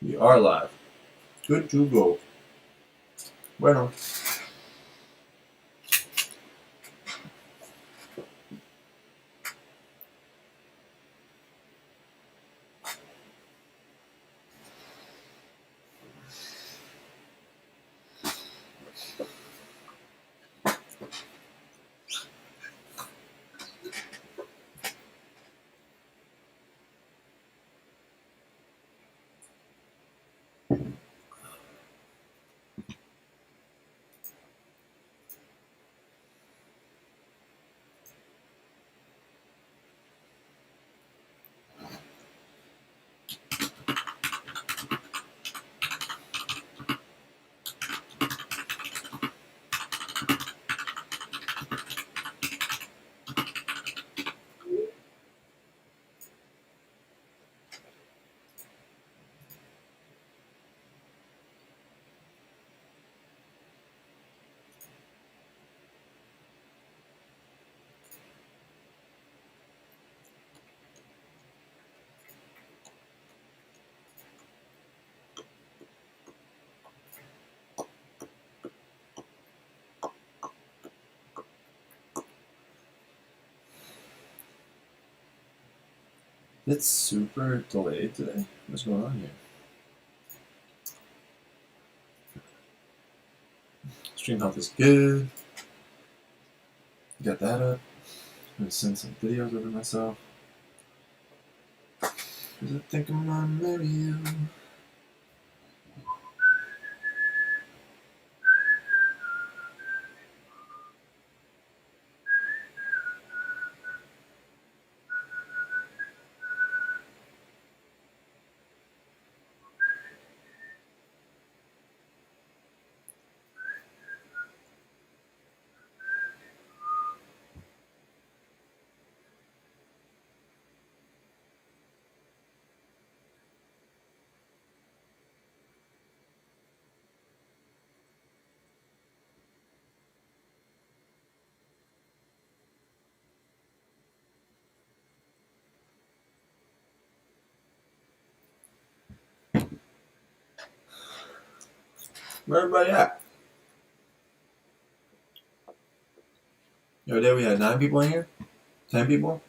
We are live. Good to go. Bueno. It's super delayed today. What's going on here? Stream health is good. Got that up. I'm gonna send some videos over myself. Cause I think I'm gonna marry you. Where everybody at? The other day we had 9 people in here? 10 people?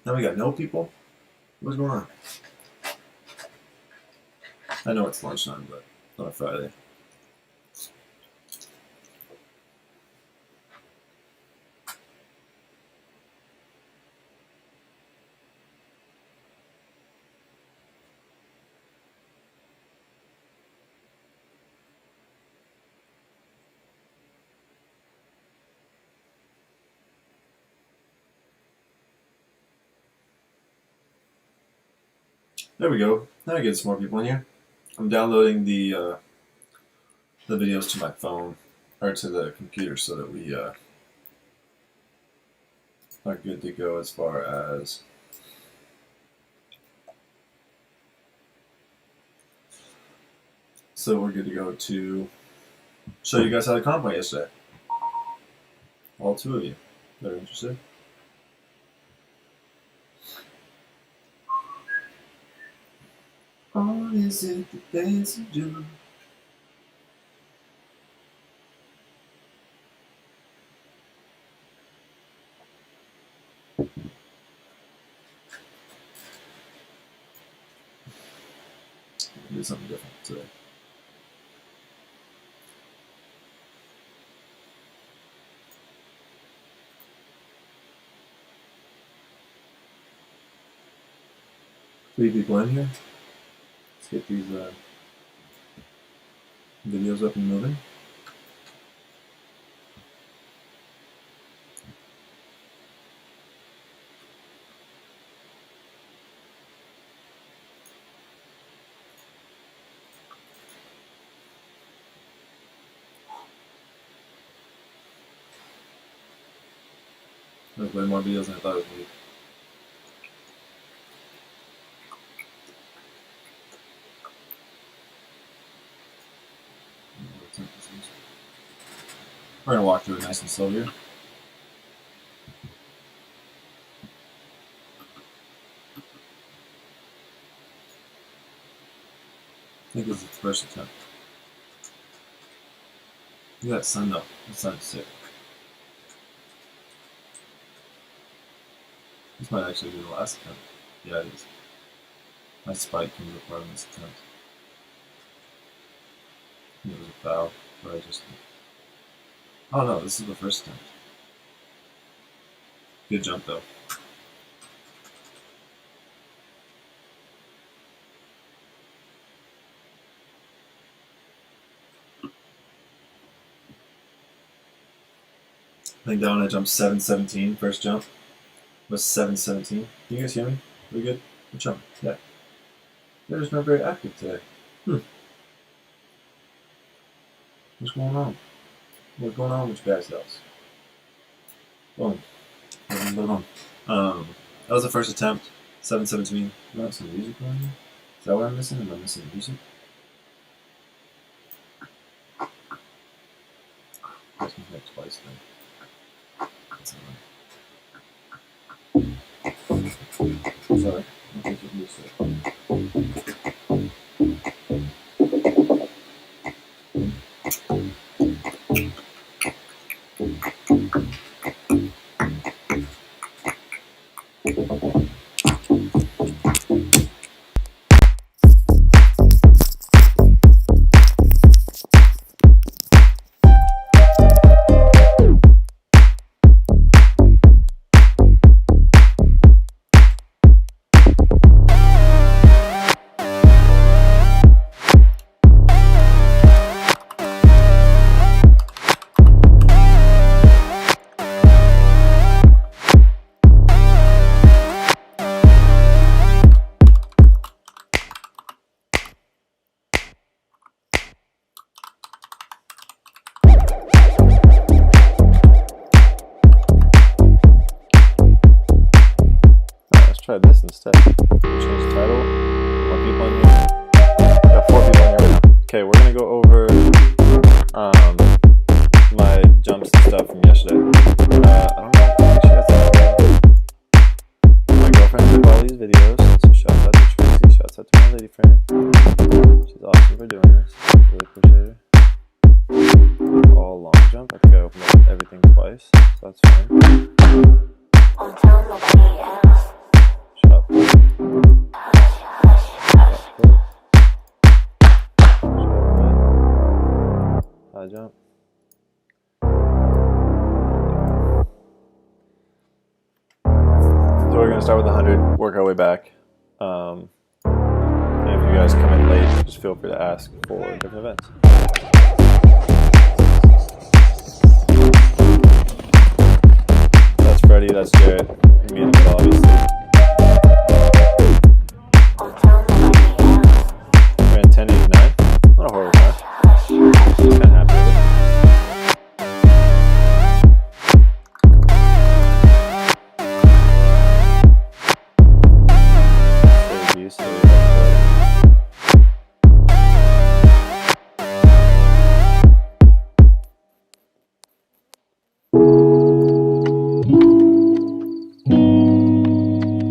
Now we got no people? What's going on? I know it's lunchtime, but on a Friday. There we go. Now I get some more people in here. I'm downloading the videos to my phone or to the computer so that we are good to go as far as so we're good to go to show you guys how the comp went yesterday. All 2 of you that are interested. All is it that there's to do? Do something different today. Three people in here. Let's get these videos up and moving. There's way more videos than I thought it would be. We're going to walk through it nice and slow here. think it was the first attempt. Look at that sun though. The sun's sick. This might actually be the last attempt. Yeah, it is. My spike can be a part of this attempt. It was a foul, but I just... Oh no, this is the first attempt. Good jump though. I think down I jumped 717, first jump was 717. Can you guys hear me? We good? Good jump. Yeah. They're just not very active today. What's going on? What's going on with you guys' house? Boom. Boom. That was the first attempt. 717. Do I have some music on here? Is that what I'm missing? Am I missing music? That's me here twice then. Sorry, I'll take it music. Try this instead. Change the title. More people in here. Got 4 people in here right now. Okay, we're gonna go over my jumps and stuff from yesterday. I don't know if she has that. My girlfriend took all these videos, so shouts out to Tracy, shouts out to my lady friend. She's awesome for doing this. Really appreciate her. All long jump. I think I opened up everything twice, so that's fine. High jump. So we're going to start with 100, work our way back. And if you guys come in late, just feel free to ask for different events. That's Freddie, that's Jared, and me in the middle, obviously. Ran 1089. Not a horrible time. Just kind of happy with it.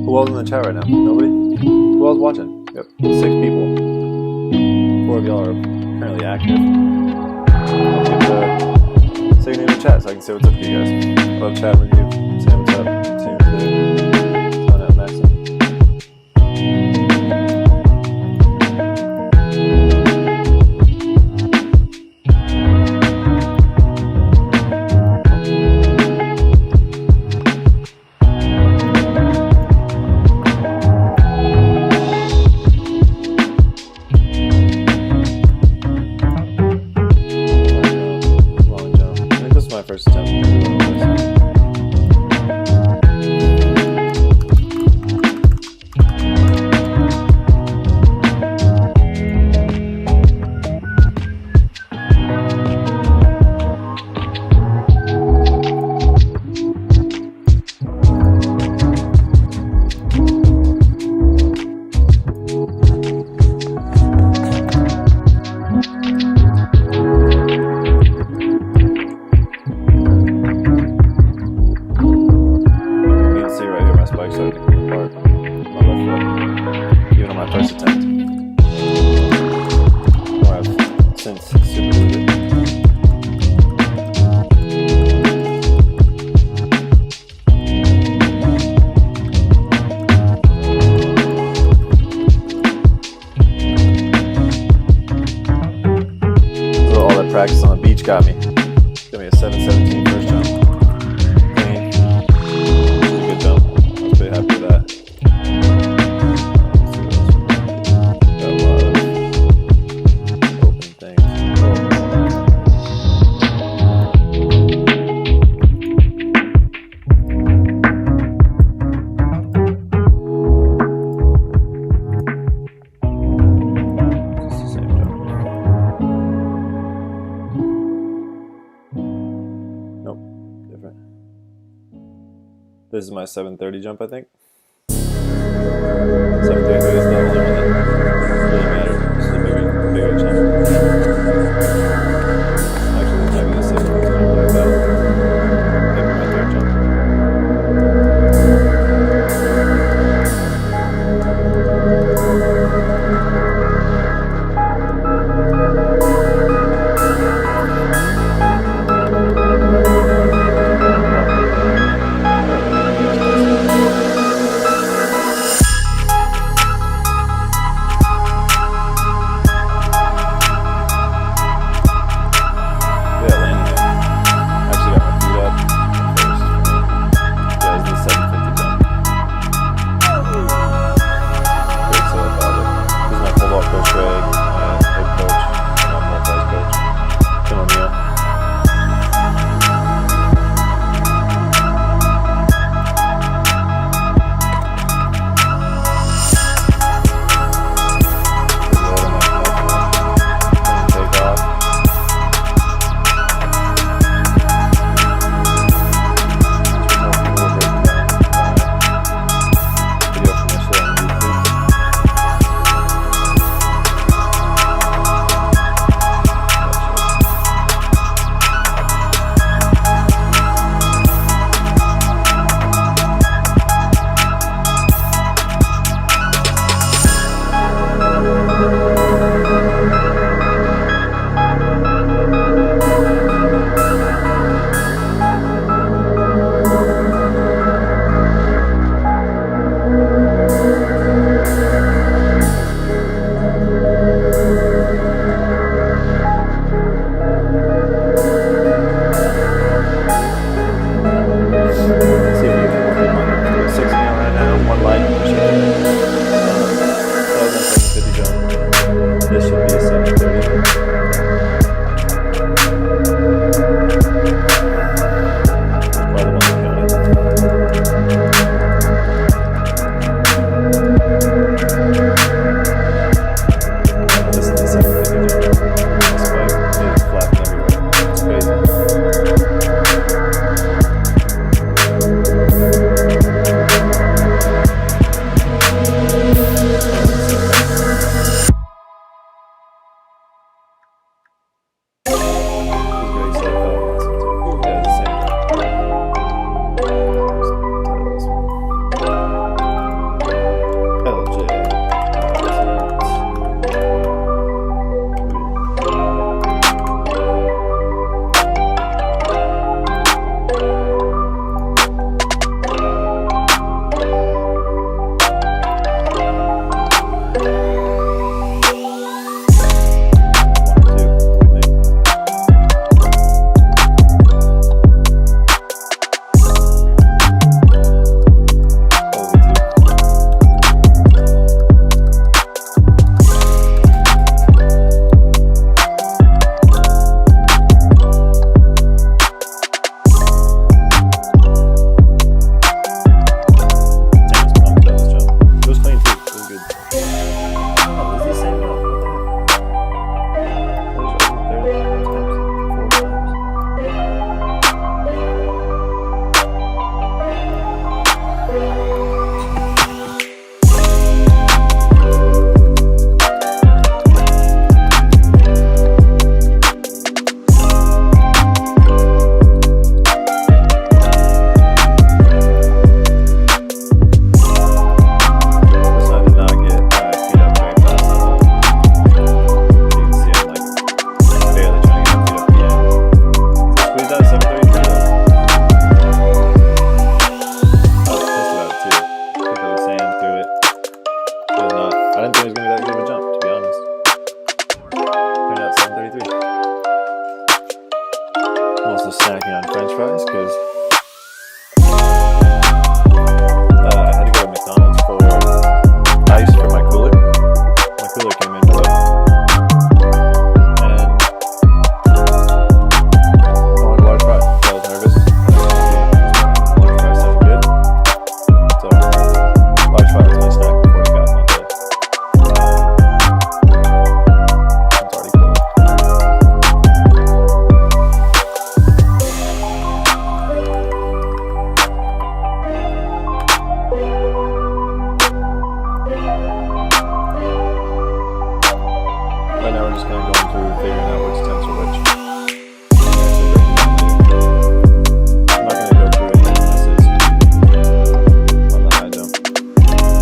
Who else in the chat right now? Nobody? Who else watching? Yep, 6 people. 4 of y'all are currently active. Say your name in the chat so I can say what's up to you guys. Love chatting with you. Say what's up. See you today. Sign up, Maxim. First attempt. Beach got me. Got me a 717 first jump. Clean. Good jump. I was pretty happy with that. Got a lot of open things. It's the same jump. Nope. Different. This is my 730 jump, I think. 733 is the only one that really mattered. This is a bigger jump. Actually, maybe the 6 one's not really bad. Maybe my third jump. also snacking on French fries because I had to go to McDonald's for ice for my cooler. My cooler came in below. And I wanted a large fry. So I was nervous. Large fry sounded good. So large fry was my snack before Decathlon day. It's already cold. Right now we're just kind of going through figuring out which temps are which. I'm not going to go through any emphasis on the high jump. I guess this is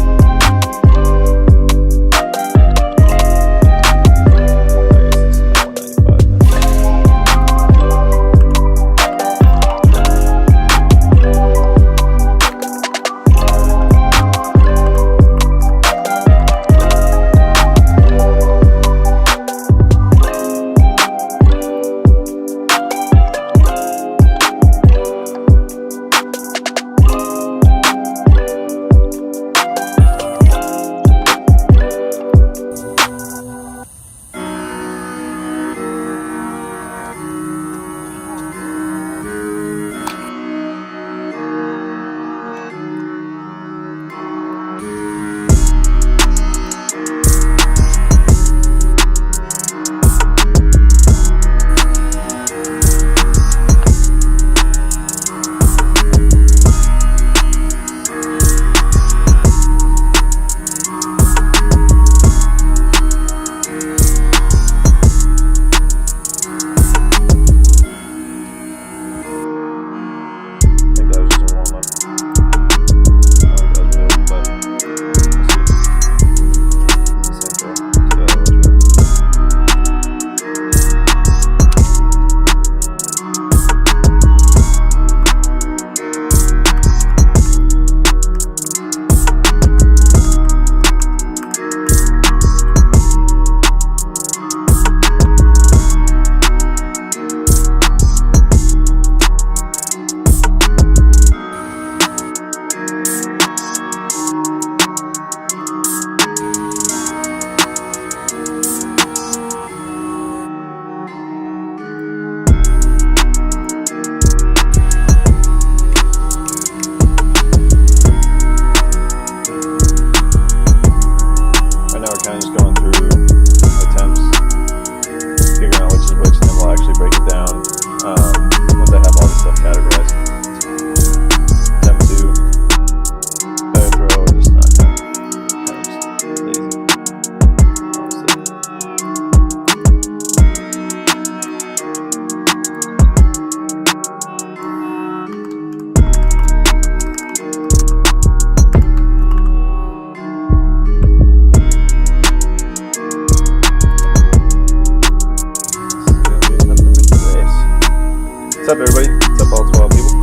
not 12 people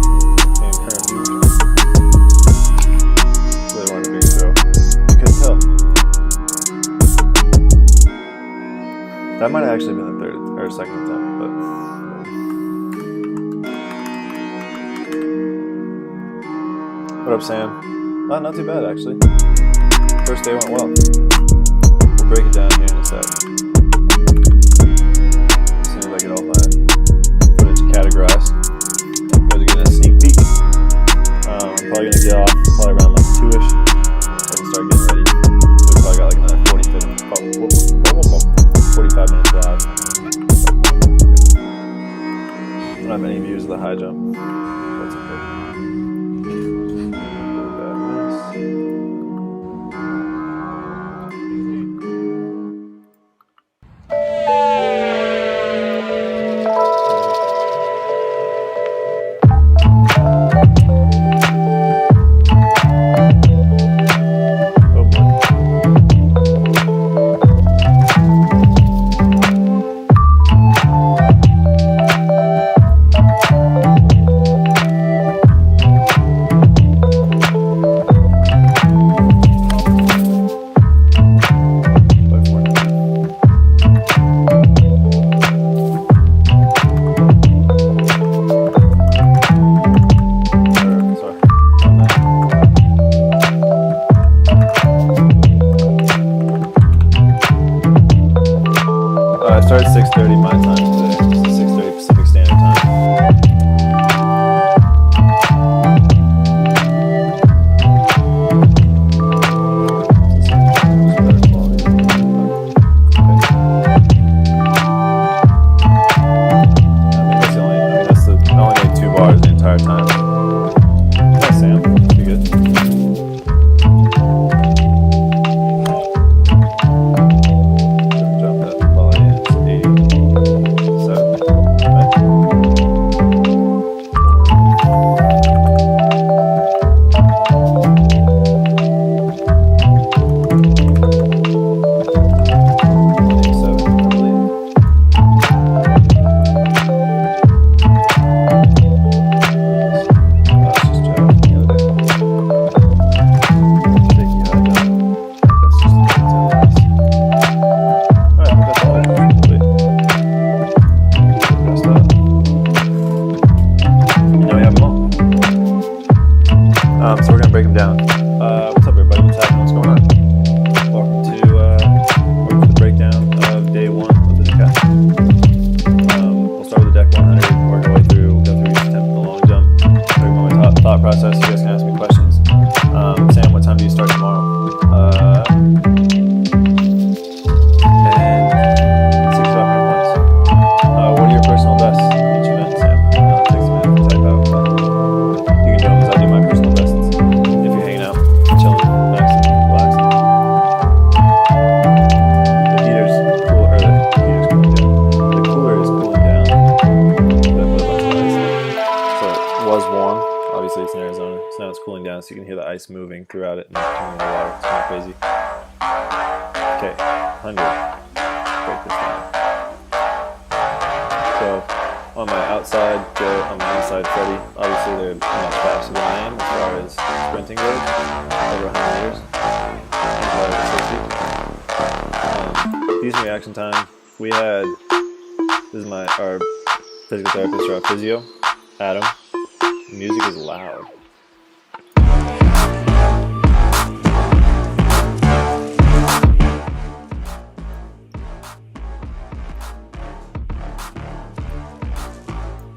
and current viewers. Really wanted a bigger throw. You couldn't tell. That might have actually been the third or second attempt, but what up, Sam? Not too bad actually. First day went well. We'll break it down here in a sec. As soon as I get all my footage categorized. I was getting a sneak peek. I'm probably gonna get off probably around like 2ish. So I can start getting ready. So we probably got like another 45 minutes live. I don't have any views of the high jump. That's okay. cooling down, so you can hear the ice moving throughout it and turning the water. It's kind of crazy. Okay, 100. Break this down. So on my outside Joe, on my inside Freddie, obviously they're much faster than I am as far as sprinting goes, over 100 meters. Decent reaction time. We had, this is our physical therapist or our physio, Adam. The music is loud.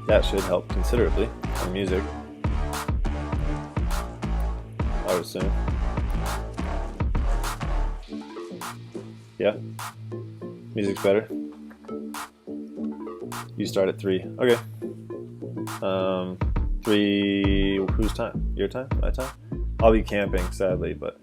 That should help considerably on music, I would assume. Yeah? Music's better? You start at 3. Okay. 3, whose time? Your time? My time? I'll be camping, sadly, but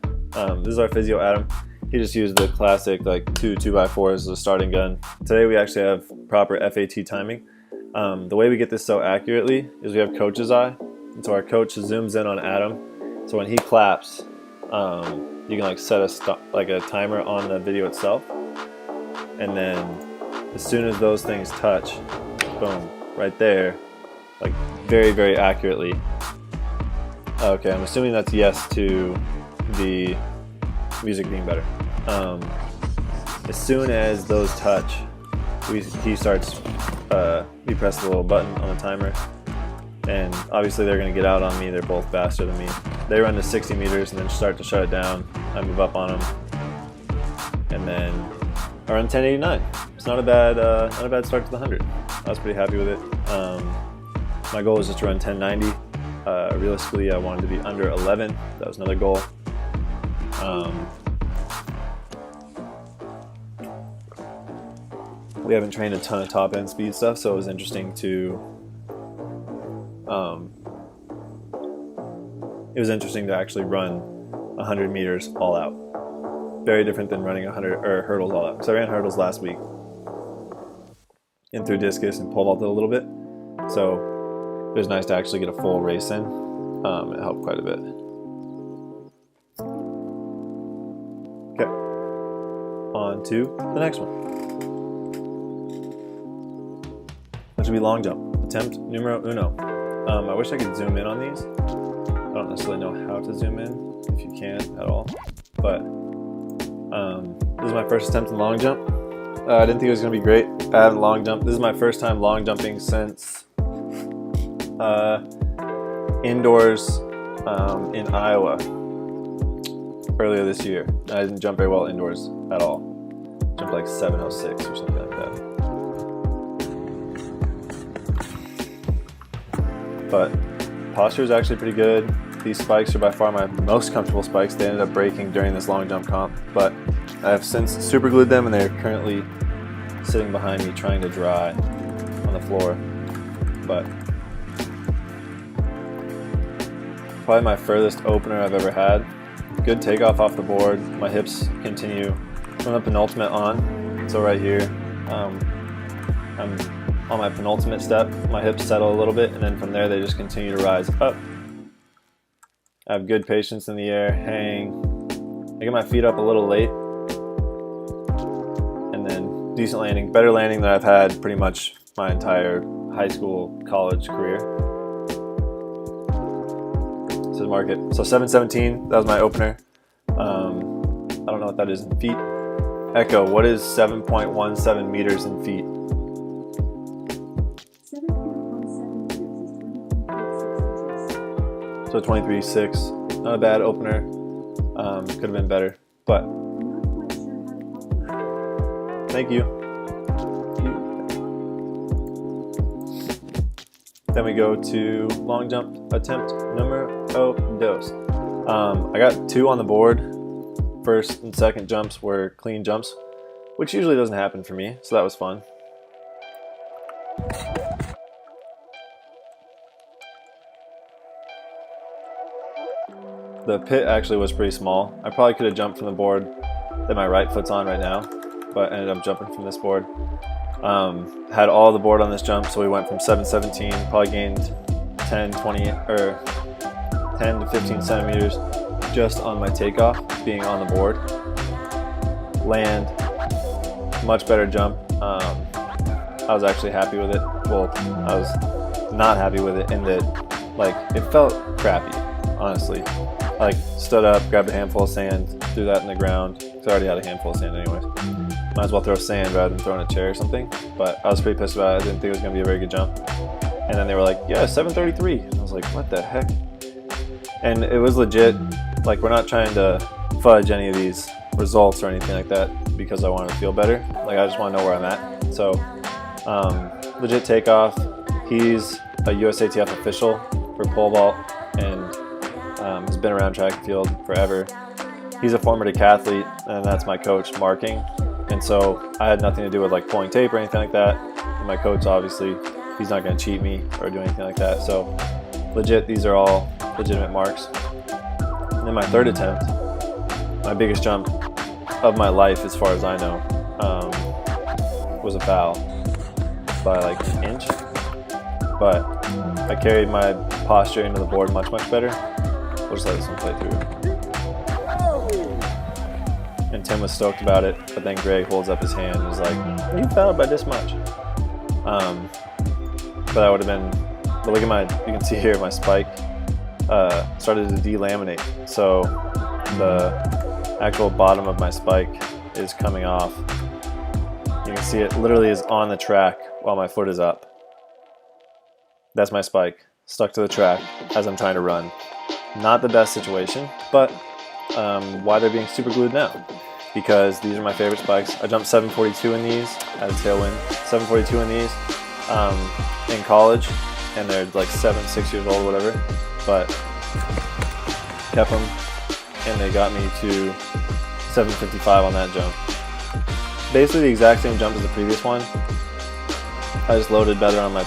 this is our physio, Adam. He just used the classic, like, 2x4s as a starting gun. Today we actually have proper FAT timing. The way we get this so accurately is we have coach's eye, and so our coach zooms in on Adam. So when he claps, you can like set a timer on the video itself, and then as soon as those things touch, boom, right there, like very, very accurately. Okay, I'm assuming that's yes to the music being better. As soon as those touch, he starts. We press the little button on the timer, and obviously they're going to get out on me. They're both faster than me. They run to 60 meters and then start to shut it down. I move up on them, and then I run 1089. It's not a bad start to the 100. I was pretty happy with it. My goal was just to run 1090. Realistically, I wanted to be under 11. That was another goal. We haven't trained a ton of top end speed stuff, so it was interesting to actually run 100 meters all out. Very different than running 100 or hurdles all out. So I ran hurdles last week and threw discus and pole vaulted a little bit. So it was nice to actually get a full race in. It helped quite a bit. Okay, on to the next one. Which would be long jump. Attempt numero uno. I wish I could zoom in on these. I don't necessarily know how to zoom in, if you can at all. But this is my first attempt in long jump. I didn't think it was going to be great. I haven't long jumped. This is my first time long jumping since indoors in Iowa earlier this year. I didn't jump very well indoors at all. Jumped like 706 or something like that. But posture is actually pretty good. These spikes are by far my most comfortable spikes. They ended up breaking during this long jump comp, but I have since super glued them, and they're currently sitting behind me trying to dry on the floor. But probably my furthest opener I've ever had. Good takeoff off the board. My hips continue from the penultimate on. So right here, I'm on my penultimate step. My hips settle a little bit, and then from there they just continue to rise up. I have good patience in the air, hang. I get my feet up a little late, and then decent landing. Better landing than I've had pretty much my entire high school, college career. This is market. So 717, that was my opener. I don't know what that is in feet. Echo, what is 7.17 meters in feet? 7.17 So 23.6, not a bad opener. Could have been better, but thank you. Then we go to long jump attempt numero dos. I got 2 on the board. First and second jumps were clean jumps, which usually doesn't happen for me, so that was fun. The pit actually was pretty small. I probably could have jumped from the board that my right foot's on right now, but ended up jumping from this board. Had all the board on this jump, so we went from 717, probably gained 10, 20, or 10 to 15 centimeters just on my takeoff, being on the board. Land, much better jump. I was actually happy with it. Well, I was not happy with it in that, like, it felt crappy, honestly. I, like, stood up, grabbed a handful of sand, threw that in the ground. Because I already had a handful of sand anyways. Might as well throw sand rather than throwing a chair or something. But I was pretty pissed about it. I didn't think it was going to be a very good jump. And then they were like, yeah, 733. And I was like, what the heck? And it was legit. Like, we're not trying to fudge any of these results or anything like that because I want to feel better. Like, I just want to know where I'm at. So, legit takeoff. He's a USATF official for pole vault and has been around track and field forever. He's a former decathlete, and that's my coach marking. And so I had nothing to do with like pulling tape or anything like that. And my coach, obviously, he's not going to cheat me or do anything like that. So legit, these are all legitimate marks. And then my third attempt, my biggest jump of my life as far as I know, was a foul by like an inch. But I carried my posture into the board much better. We'll just let this one play through. And Tim was stoked about it, but then Greg holds up his hand and is like, you fouled by this much. But that would have been, but look at my, you can see here my spike started to delaminate. So the actual bottom of my spike is coming off. You can see it literally is on the track while my foot is up. That's my spike, stuck to the track as I'm trying to run. Not the best situation, but why they're being super glued now. Because these are my favorite spikes. I jumped 742 in these, had a tailwind. 742 in these in college, and they're like 6 years old, whatever. But kept them, and they got me to 755 on that jump. Basically the exact same jump as the previous one. I just loaded better on my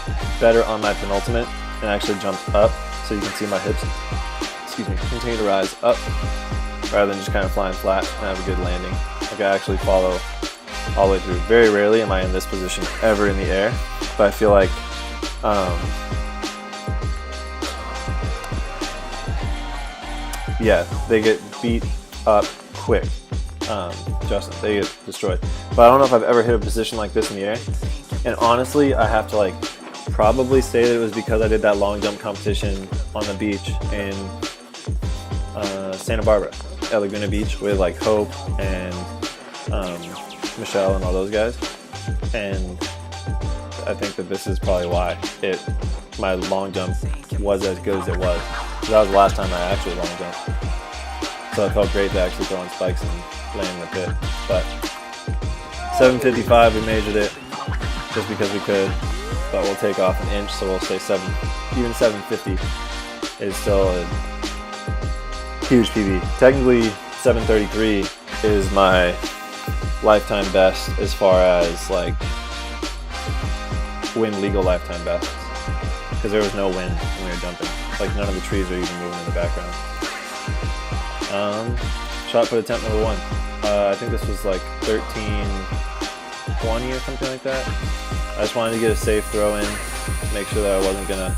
penultimate and actually jumped up, so you can see my hips, excuse me, continue to rise up rather than just kind of flying flat and have a good landing. Like, I actually follow all the way through. Very rarely am I in this position ever in the air, but I feel like yeah, they get beat up quick. Justin, they get destroyed. But I don't know if I've ever hit a position like this in the air. And honestly, I have to like probably say that it was because I did that long jump competition on the beach in Santa Barbara at Laguna Beach with like Hope and Michelle and all those guys. And I think that this is probably why my long jump was as good as it was. That was the last time I actually long jumped. So it felt great to actually throw on spikes and land in the pit. But 755, we measured it just because we could, but we'll take off an inch, so we'll say even 750 is still a huge PB. Technically, 733 is my lifetime best as far as like wind legal lifetime best, because there was no wind when we were jumping. Like, none of the trees are even moving in the background. Shot put attempt number 1. I think this was like 1320 or something like that. I just wanted to get a safe throw in, make sure that I wasn't gonna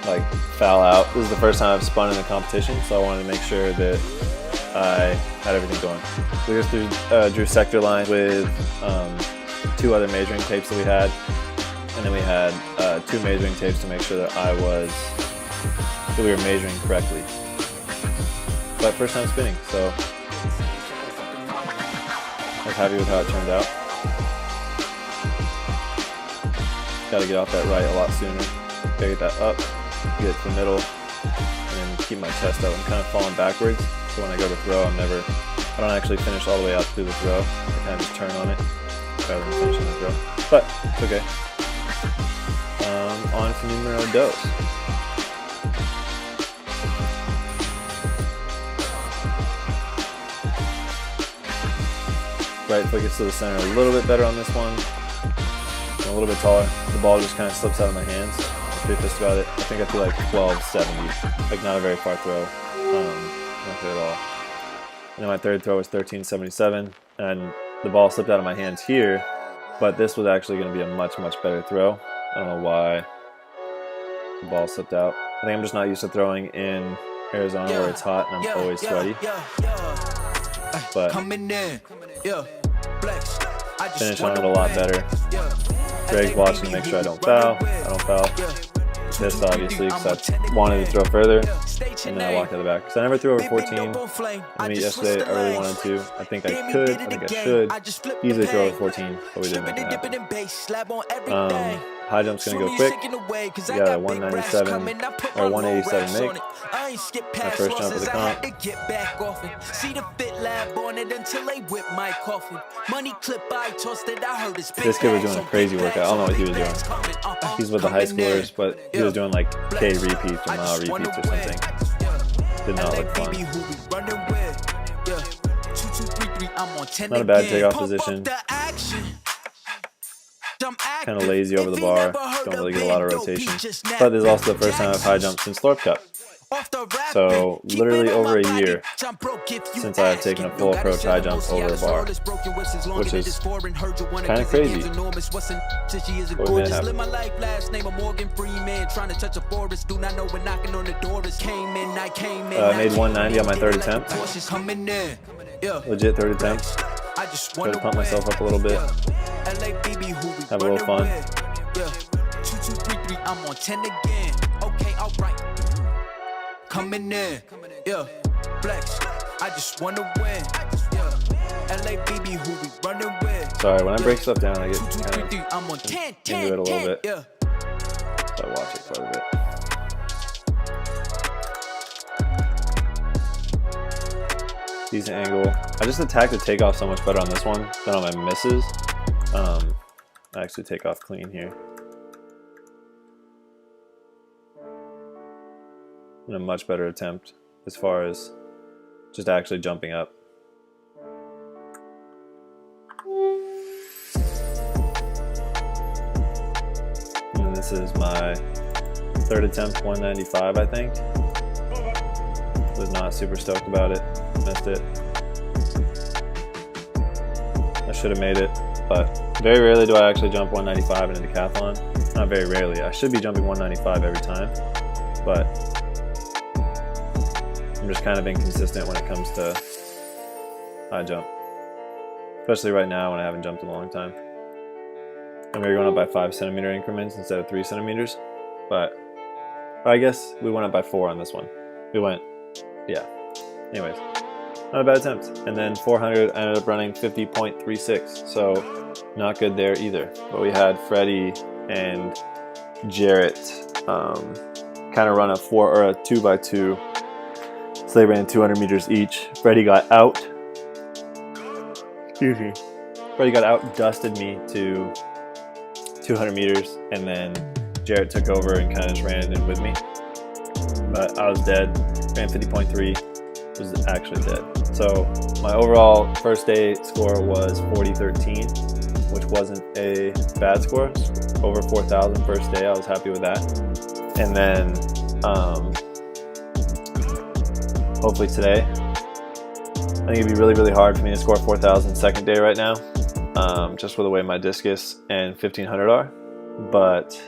like foul out. This is the first time I've spun in a competition, so I wanted to make sure that I had everything going. We just drew sector lines with 2 other measuring tapes that we had, and then we had 2 measuring tapes to make sure that we were measuring correctly. But first time spinning, so I was happy with how it turned out. Got to get off that right a lot sooner. Got to get that up, get it to the middle, and then keep my chest up. I'm kind of falling backwards, so when I go to throw, I don't actually finish all the way out through the throw. I kind of just turn on it rather than finishing the throw. But it's okay. On to numero dos. Right foot gets to the center a little bit better on this one. A little bit taller. The ball just kind of slips out of my hands. I'm pretty pissed about it. I think I feel like 1270. Like, not a very far throw. Not good at all. And then my third throw was 1377. And the ball slipped out of my hands here. But this was actually going to be a much better throw. I don't know why the ball slipped out. I think I'm just not used to throwing in Arizona where it's hot and I'm always sweaty. But finish on it a lot better. Greg's watching to make sure I don't foul. I don't foul. Pissed obviously because I wanted to throw further, and then I walked out of the back. Because I never threw over 14 in the meet yesterday. I really wanted to. I think I could. I think I should easily throw over 14, but we didn't make it happen. High jump's gonna go quick. We got a 197 or 187 make. My first jump of the comp. This kid was doing a crazy workout. I don't know what he was doing. He's with the high schoolers, but he was doing like K repeats or mile repeats or something. Did not look fun. Not a bad takeoff position. Kind of lazy over the bar. Don't really get a lot of rotation. But this is also the first time I've high jumped since Thorpe Cup. So literally over a year since I've taken a full approach high jump over a bar, which is kind of crazy. But we made it happen. I made 190 on my third attempt. Legit third attempt. Try to pump myself up a little bit. Have a little fun. I'm on 10 again. Okay, all right. Coming in, yeah, flex. I just wanna win, yeah. LABB, who we running with. Sorry, when I break stuff down, I get kind of into it a little bit. So I watch it quite a bit. Decent angle. I just attack the takeoff so much better on this one than on my misses. I actually take off clean here. And a much better attempt as far as just actually jumping up. And this is my third attempt, 195, I think. Was not super stoked about it. Missed it. I should have made it, but very rarely do I actually jump 195 in a decathlon. Not very rarely. I should be jumping 195 every time, but I'm just kind of inconsistent when it comes to high jump. Especially right now when I haven't jumped in a long time. And we were going up by 5 centimeter increments instead of 3 centimeters. But I guess we went up by 4 on this one. We went, yeah. Anyways, not a bad attempt. And then 400, I ended up running 50.36. So not good there either. But we had Freddie and Jarrett kind of run a 4 or a 2x2. So they ran 200 meters each. Freddie got out. Excuse me. Freddie got out, dusted me to 200 meters, and then Jarrett took over and kind of just ran it in with me. But I was dead. Ran 50.3. Was actually dead. So my overall first day score was 40.13, which wasn't a bad score. Over 4,000 first day. I was happy with that. And then hopefully today, I think it'd be really, really hard for me to score 4,000 second day right now, just with the way my discus and 1,500 are. But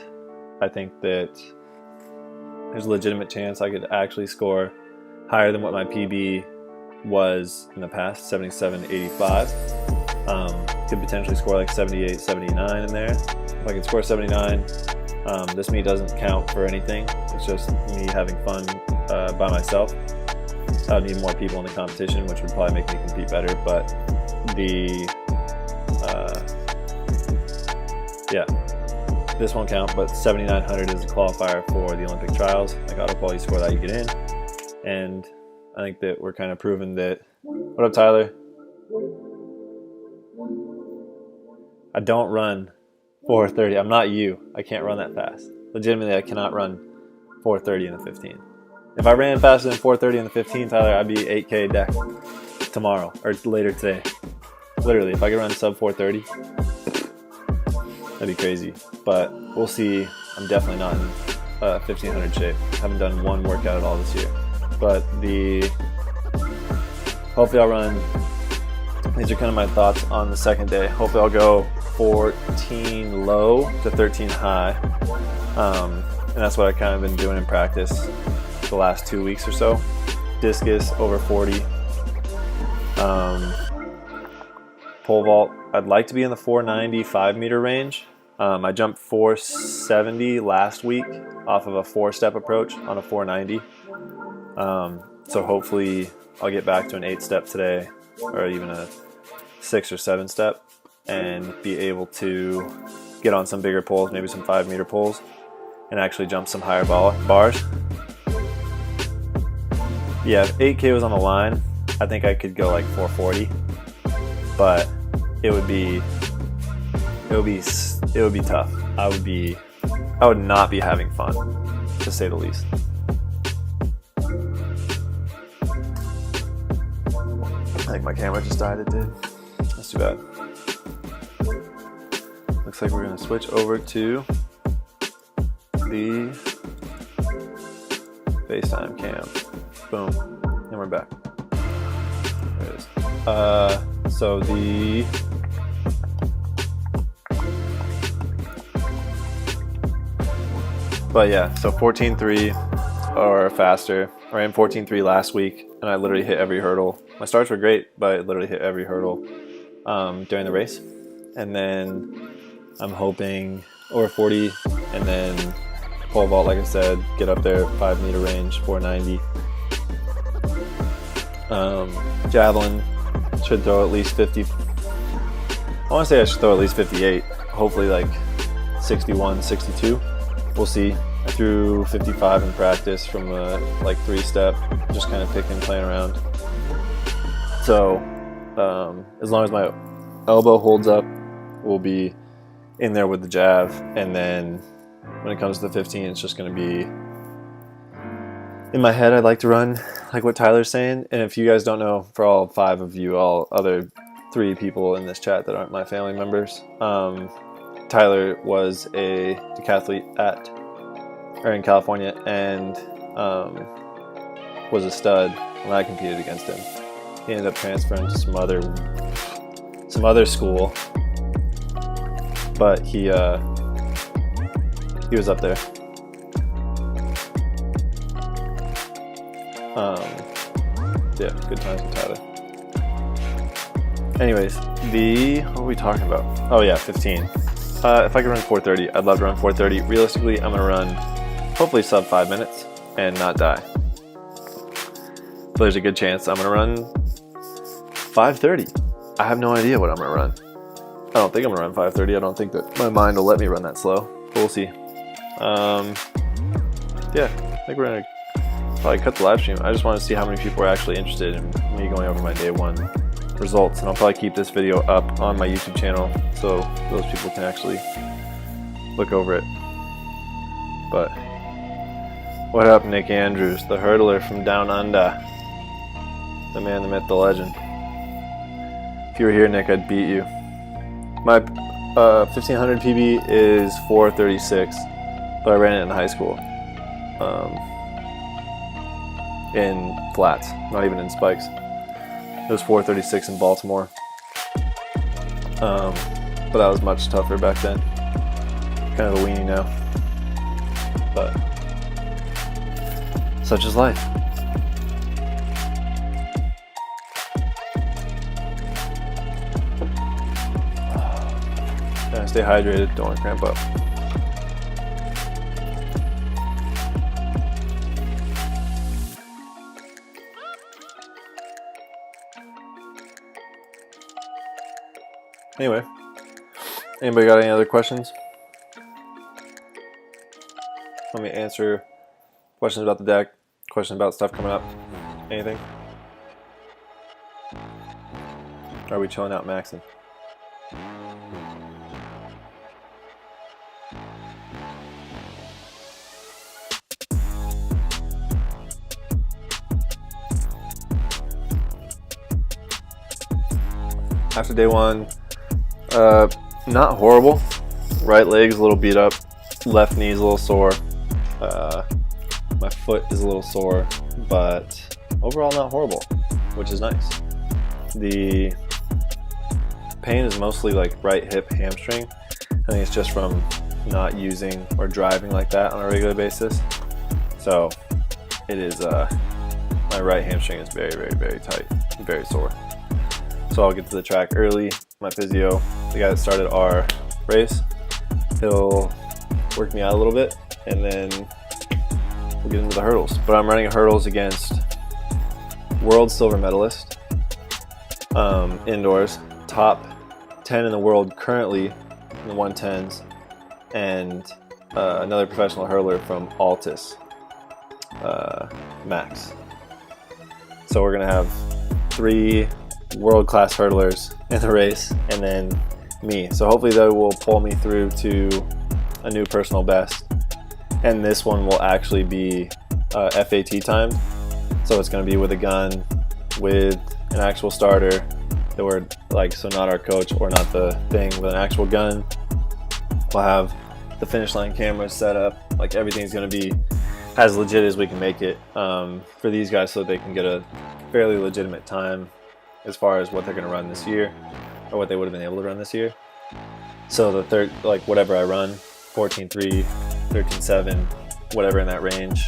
I think that there's a legitimate chance I could actually score higher than what my PB was in the past, 77.85. Could potentially score like 78, 79 in there. If I could score 79, this meet doesn't count for anything. It's just me having fun by myself. I would need more people in the competition, which would probably make me compete better, but yeah, this won't count, but 7,900 is a qualifier for the Olympic trials. Like auto quality score that you get in, and I think that we're kind of proving that. What up, Tyler? I don't run 4:30. I'm not you. I can't run that fast. Legitimately, I cannot run 4:30 in the 15. If I ran faster than 4:30 in the 15, Tyler, I'd be 8K deck tomorrow or later today. Literally, if I could run sub 4:30, that'd be crazy. But we'll see. I'm definitely not in 1,500 shape. Haven't done one workout at all this year. But hopefully I'll run. These are kind of my thoughts on the second day. Hopefully I'll go 14 low to 13 high. And and that's what I kind of been doing in practice the last 2 weeks or so. Discus over 40. Pole vault, I'd like to be in the 490 5-meter range. I jumped 470 last week off of a 4-step approach on a 490. So hopefully I'll get back to an 8-step today, or even a 6 or 7-step, and be able to get on some bigger poles, maybe some 5-meter poles, and actually jump some higher bars. Yeah, if 8K was on the line, I think I could go like 440, but it would be tough. I would not be having fun, to say the least. I think my camera just died. It did. That's too bad. Looks like we're gonna switch over to the FaceTime cam. Boom, and we're back. There it is. So but yeah, so 14.3 or faster. I ran 14.3 last week, and I literally hit every hurdle. My starts were great, but I literally hit every hurdle during the race. And then I'm hoping over 40, and then pole vault, like I said, get up there, 5-meter range, 490. Javelin should throw at least 50. I want to say I should throw at least 58. Hopefully like 61, 62. We'll see. I threw 55 in practice from a like 3-step, just kind of picking, playing around. So as long as my elbow holds up, we'll be in there with the jav. And then when it comes to the 15, it's just going to be in my head. I'd like to run like what Tyler's saying. And if you guys don't know, for all 5 of you, all other 3 people in this chat that aren't my family members, Tyler was a decathlete in California, and was a stud when I competed against him. He ended up transferring to some other school, but he was up there. Yeah, good times with Tyler. Anyways, what are we talking about? Oh yeah, 15. If I could run 430, I'd love to run 430. Realistically, I'm gonna run hopefully sub 5 minutes and not die. But there's a good chance I'm gonna run 530. I have no idea what I'm gonna run. I don't think I'm gonna run 530. I don't think that my mind will let me run that slow. But we'll see. Yeah, I think we're gonna probably cut the live stream. I just want to see how many people are actually interested in me going over my day 1 results, and I'll probably keep this video up on my YouTube channel so those people can actually look over it. But what up, Nick Andrews, the hurdler from down under, the man, the myth, the legend. If you were here, Nick, I'd beat you. My 1500 PB is 436, but I ran it in high school, in flats, not even in spikes. It was 436 in Baltimore, but that was much tougher back then. Kind of a weenie now, but such is life. Gotta stay hydrated, don't want to cramp up. Anyway, anybody got any other questions? Let me answer questions about the deck, questions about stuff coming up, anything? Or are we chilling out maxing? After day 1, not horrible. Right leg's a little beat up, left knee's a little sore, my foot is a little sore, but overall not horrible, which is nice. The pain is mostly like right hip, hamstring. I think it's just from not using or driving like that on a regular basis. So it is, my right hamstring is very, very, very tight, very sore. So I'll get to the track early. My physio, the guy that started our race, he'll work me out a little bit, and then we'll get into the hurdles. But I'm running hurdles against world silver medalist, indoors, top 10 in the world currently in the 110s, and another professional hurler from Altus, Max. So we're gonna have 3 world-class hurdlers in the race, and then me. So hopefully they will pull me through to a new personal best, and this one will actually be FAT timed. So it's going to be with a gun, with an actual starter, that we're like, so not our coach or not the thing, with an actual gun. We'll have the finish line cameras set up, like everything's going to be as legit as we can make it for these guys, so they can get a fairly legitimate time as far as what they're going to run this year, or what they would have been able to run this year. So the third, like whatever I run, 14.3, 13.7, whatever in that range,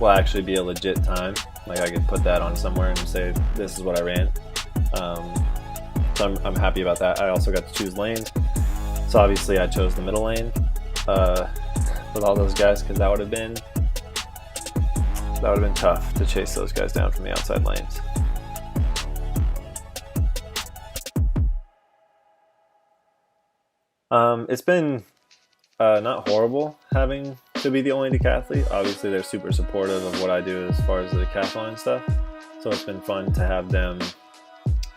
will actually be a legit time. Like I could put that on somewhere and say, this is what I ran. So I'm happy about that. I also got to choose lanes. So obviously I chose the middle lane with all those guys, because that would have been tough to chase those guys down from the outside lanes. It's been not horrible having to be the only decathlete. Obviously they're super supportive of what I do as far as the decathlon and stuff, so it's been fun to have them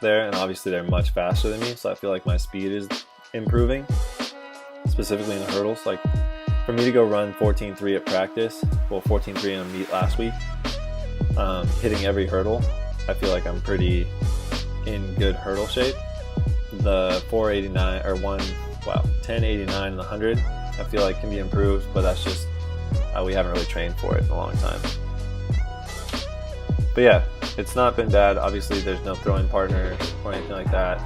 there, and obviously they're much faster than me, so I feel like my speed is improving, specifically in the hurdles. Like for me to go run 14.3 at practice, well 14.3 in a meet last week, hitting every hurdle, I feel like I'm pretty in good hurdle shape. The 489 or 1089 and the 100, I feel like can be improved, but that's just we haven't really trained for it in a long time. But yeah, it's not been bad. Obviously there's no throwing partner or anything like that.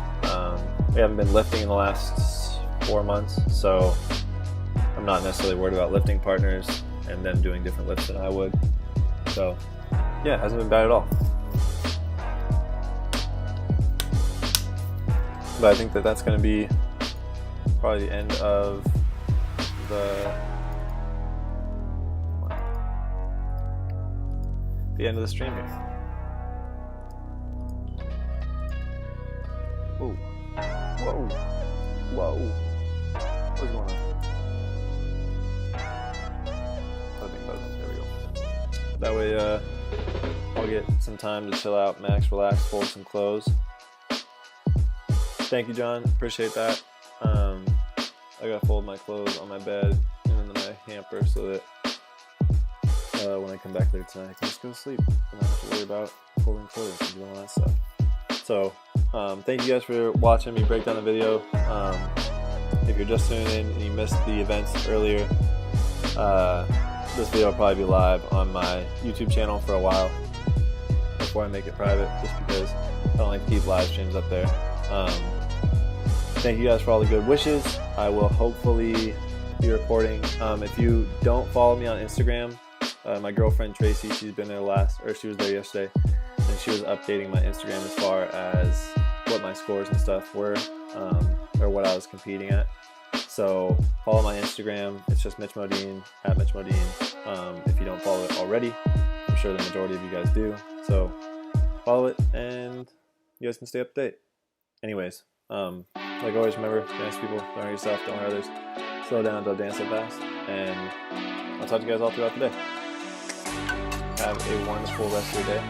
We haven't been lifting in the last 4 months, so I'm not necessarily worried about lifting partners and them doing different lifts than I would. So yeah, it hasn't been bad at all. But I think that that's going to be probably the end of the stream here. Whoa, whoa, whoa! What's going on? Buzzing. There we go. That way, I'll get some time to chill out, max, relax, fold some clothes. Thank you, John. Appreciate that. I gotta fold my clothes on my bed and into my hamper, so that when I come back there tonight, I can just go to sleep and not have to worry about folding clothes and doing all that stuff. So thank you guys for watching me break down the video. If you're just tuning in and you missed the events earlier, this video will probably be live on my YouTube channel for a while before I make it private, just because I don't like to keep live streams up there. Thank you guys for all the good wishes. I will hopefully be recording. If you don't follow me on Instagram, my girlfriend Tracy, she's been there she was there yesterday, and she was updating my Instagram as far as what my scores and stuff were, or what I was competing at. So follow my Instagram. It's just Mitch Modin, at Mitch Modin. If you don't follow it already, I'm sure the majority of you guys do. So follow it, and you guys can stay up to date. Anyways, like always, remember, be nice people, don't hurt yourself, don't hurt others, slow down, don't dance so fast, and I'll talk to you guys all throughout the day. Have a wonderful rest of your day.